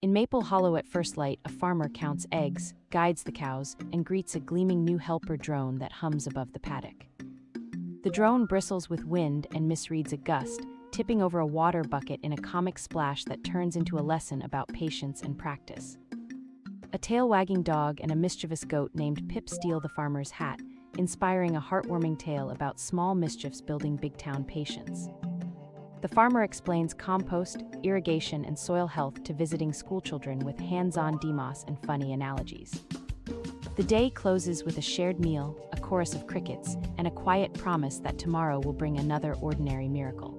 In Maple Hollow at first light, a farmer counts eggs, guides the cows, and greets a gleaming new helper drone that hums above the paddock. The drone bristles with wind and misreads a gust, tipping over a water bucket in a comic splash that turns into a lesson about patience and practice. A tail-wagging dog and a mischievous goat named Pip steal the farmer's hat, inspiring a heartwarming tale about small mischiefs building big-town patience. The farmer explains compost, irrigation, and soil health to visiting schoolchildren with hands-on demos and funny analogies. The day closes with a shared meal, a chorus of crickets, and a quiet promise that tomorrow will bring another ordinary miracle.